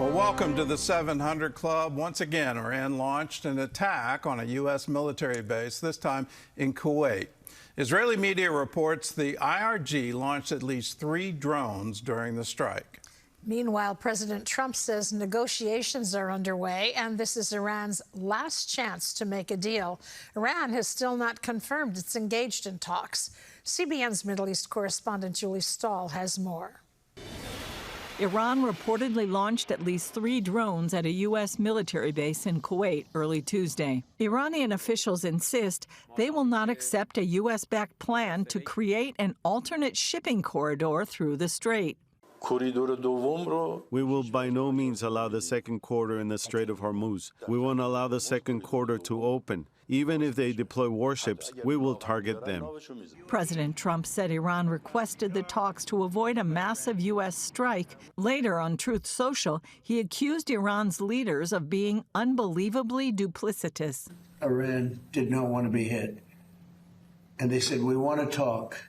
Well, welcome to the 700 Club. Once again, Iran launched an attack on a U.S. military base, this time in Kuwait. Israeli media reports the IRG launched at least 3 drones during the strike. Meanwhile, President Trump says negotiations are underway, and this is Iran's last chance to make a deal. Iran has still not confirmed it's engaged in talks. CBN's Middle East correspondent Julie Stahl has more. Iran reportedly launched at least 3 drones at a U.S. military base in Kuwait early Tuesday. Iranian officials insist they will not accept a U.S.-backed plan to create an alternate shipping corridor through the strait. We will by no means allow the second corridor in the Strait of Hormuz. We won't allow the second corridor to open. Even if they deploy warships, we will target them. President Trump said Iran requested the talks to avoid a massive U.S. strike. Later on Truth Social, he accused Iran's leaders of being unbelievably duplicitous. Iran did not want to be hit. And they said, we want to talk.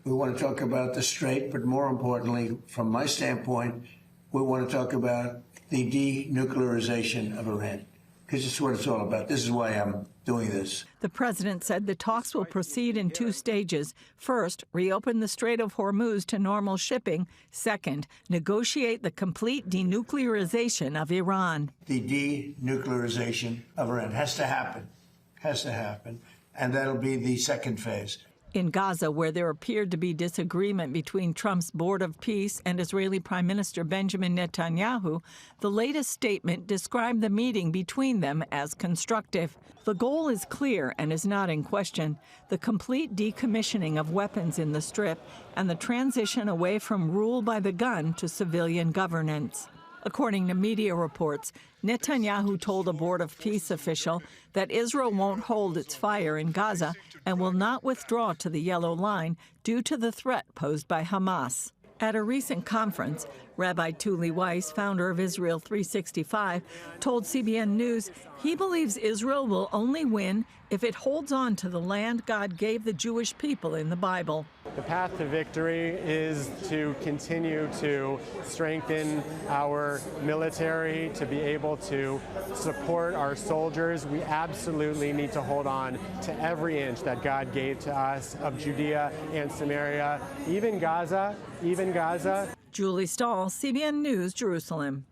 We want to talk about the strait, but more importantly, from my standpoint, we want to talk about the denuclearization of Iran, because it's what it's all about. This is why I'm doing this. The president said the talks will proceed in 2 stages. First, reopen the Strait of Hormuz to normal shipping. Second, negotiate the complete denuclearization of Iran. The denuclearization of Iran has to happen, and that'll be the second phase. In Gaza, where there appeared to be disagreement between Trump's Board of Peace and Israeli Prime Minister Benjamin Netanyahu, the latest statement described the meeting between them as constructive. The goal is clear and is not in question: the complete decommissioning of weapons in the Strip and the transition away from rule by the gun to civilian governance. According to media reports, Netanyahu told a Board of Peace official that Israel won't hold its fire in Gaza and will not withdraw to the Yellow Line due to the threat posed by Hamas. At a recent conference, Rabbi Tuli Weiss, founder of Israel 365, told CBN News he believes Israel will only win if it holds on to the land God gave the Jewish people in the Bible. The path to victory is to continue to strengthen our military, to be able to support our soldiers. We absolutely need to hold on to every inch that God gave to us of Judea and Samaria, even Gaza. Julie Stahl, CBN News, Jerusalem.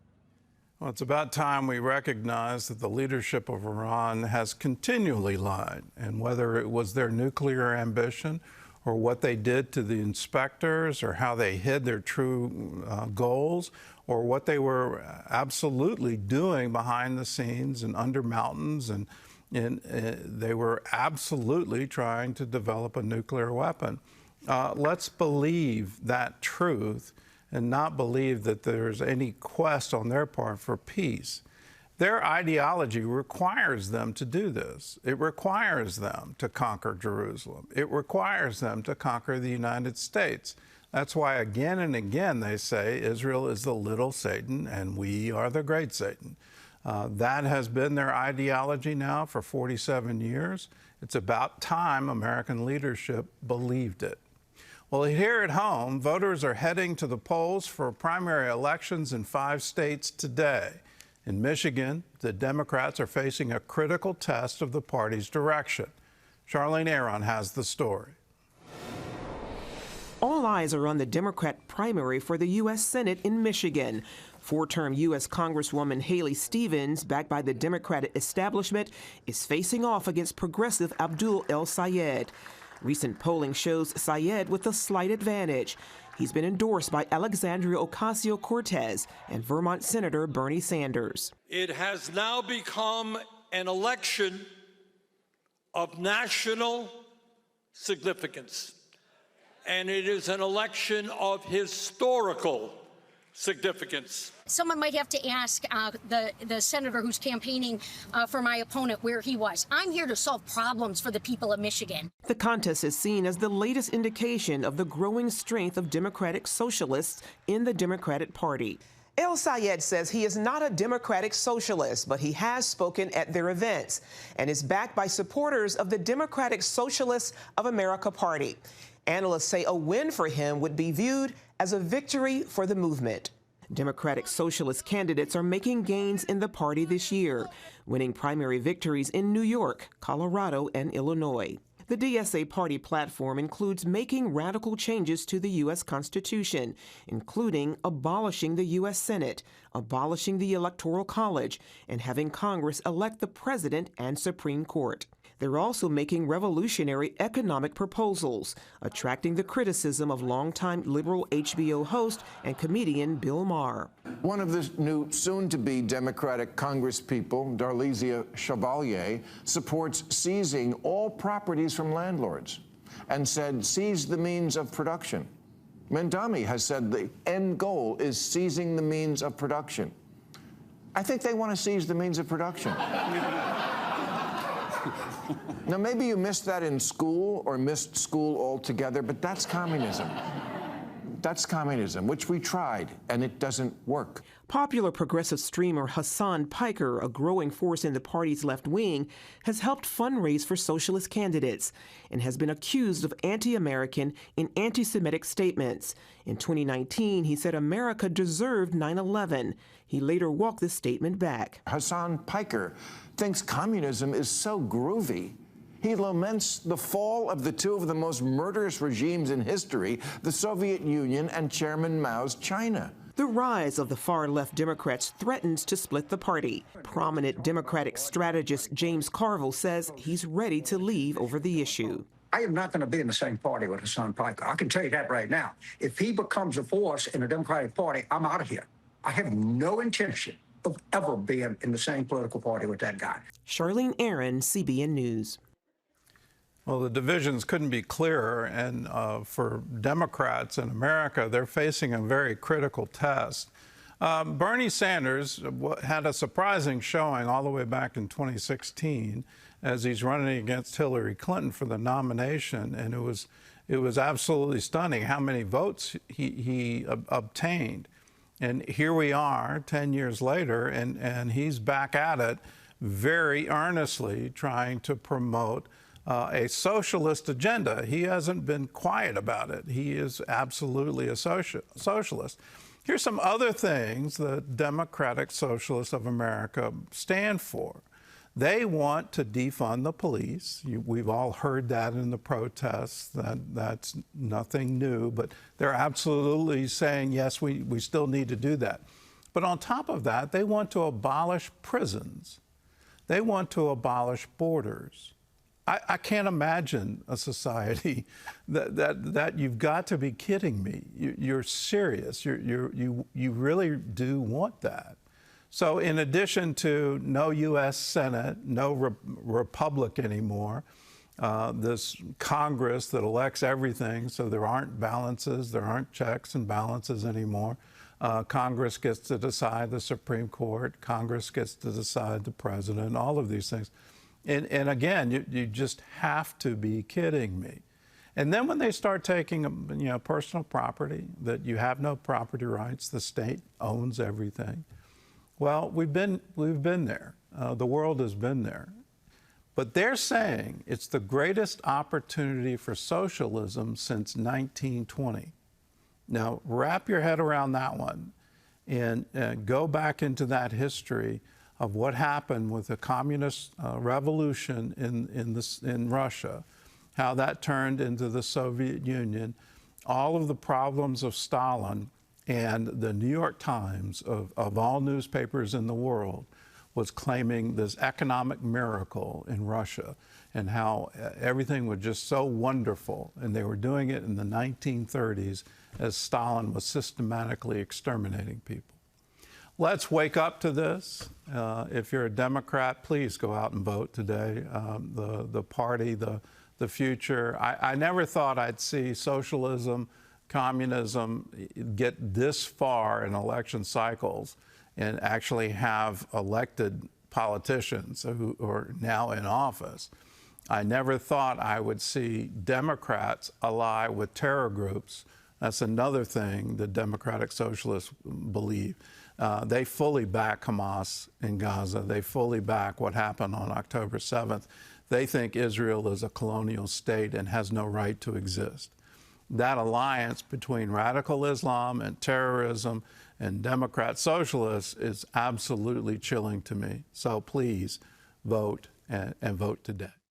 Well, it's about time we recognize that the leadership of Iran has continually lied, and whether it was their nuclear ambition or what they did to the inspectors or how they hid their true goals or what they were absolutely doing behind the scenes and under mountains, and they were absolutely trying to develop a nuclear weapon. Let's believe that truth and not believe that there's any quest on their part for peace. Their ideology requires them to do this. It requires them to conquer Jerusalem. It requires them to conquer the United States. That's why again and again they say Israel is the little Satan and we are the great Satan. That has been their ideology now for 47 years. It's about time American leadership believed it. Well, here at home, voters are heading to the polls for primary elections in 5 states today. In Michigan, the Democrats are facing a critical test of the party's direction. Charlene Aaron has the story. All eyes are on the Democrat primary for the U.S. Senate in Michigan. 4-term U.S. Congresswoman Haley Stevens, backed by the Democratic establishment, is facing off against progressive Abdul El Sayed. Recent polling shows Sayed with a slight advantage. He's been endorsed by Alexandria Ocasio-Cortez and Vermont Senator Bernie Sanders. It has now become an election of national significance, and it is an election of historical significance. Someone might have to ask the senator who's campaigning for my opponent where he was. I'm here to solve problems for the people of Michigan. The contest is seen as the latest indication of the growing strength of Democratic socialists in the Democratic Party. El Sayed says he is not a Democratic socialist, but he has spoken at their events and is backed by supporters of the Democratic Socialists of America Party. Analysts say a win for him would be viewed as a victory for the movement. Democratic Socialist candidates are making gains in the party this year, winning primary victories in New York, Colorado, and Illinois. The DSA party platform includes making radical changes to the U.S. Constitution, including abolishing the U.S. Senate, abolishing the Electoral College, and having Congress elect the President and Supreme Court. They're also making revolutionary economic proposals, attracting the criticism of longtime liberal HBO host and comedian Bill Maher. One of the new soon-to-be Democratic congresspeople, Darlisia Chevalier, supports seizing all properties from landlords and said seize the means of production. Mendami has said the end goal is seizing the means of production. I think they want to seize the means of production. Now, maybe you missed that in school or missed school altogether, but that's communism. That's communism, which we tried, and it doesn't work. Popular progressive streamer Hassan Piker, a growing force in the party's left wing, has helped fundraise for socialist candidates and has been accused of anti-American and anti-Semitic statements. In 2019, he said America deserved 9/11. He later walked this statement back. Hassan Piker thinks communism is so groovy. He laments the fall of the two of the most murderous regimes in history, the Soviet Union and Chairman Mao's China. The rise of the far-left Democrats threatens to split the party. Prominent Democratic strategist James Carville says he's ready to leave over the issue. I am not going to be in the same party with Hassan Piker. I can tell you that right now. If he becomes a force in the Democratic Party, I'm out of here. I have no intention of ever being in the same political party with that guy. Charlene Aaron, CBN News. Well, the divisions couldn't be clearer, and for Democrats in America, they're facing a very critical test. Bernie Sanders had a surprising showing all the way back in 2016 as he's running against Hillary Clinton for the nomination, and it was absolutely stunning how many votes he obtained. And here we are 10 years later, and he's back at it very earnestly trying to promote a socialist agenda. He hasn't been quiet about it. He is absolutely a socialist. Here's some other things the Democratic Socialists of America stand for. They want to defund the police. We've all heard that in the protests. That's nothing new, but they're absolutely saying, yes, we still need to do that. But on top of that, they want to abolish prisons. They want to abolish borders. I can't imagine a society that you've got to be kidding me. You're serious. You really do want that. So in addition to no U.S. Senate, no Republic anymore, this Congress that elects everything, so there aren't balances, there aren't checks and balances anymore. Congress gets to decide the Supreme Court, Congress gets to decide the president, all of these things. And again, you just have to be kidding me. And then when they start taking, personal property, that you have no property rights, the state owns everything. Well, we've been there. The world has been there. But they're saying it's the greatest opportunity for socialism since 1920. Now, wrap your head around that one and go back into that history of what happened with the communist revolution in Russia, how that turned into the Soviet Union, all of the problems of Stalin, and the New York Times, of all newspapers in the world, was claiming this economic miracle in Russia and how everything was just so wonderful. And they were doing it in the 1930s as Stalin was systematically exterminating people. Let's wake up to this. If you're a Democrat, please go out and vote today. The party, the future. I never thought I'd see socialism, communism get this far in election cycles and actually have elected politicians who are now in office. I never thought I would see Democrats ally with terror groups. That's another thing the Democratic Socialists believe. They fully back Hamas in Gaza. They fully back what happened on October 7th. They think Israel is a colonial state and has no right to exist. that alliance between radical Islam and terrorism and Democrat socialists is absolutely chilling to me. So please vote and vote today.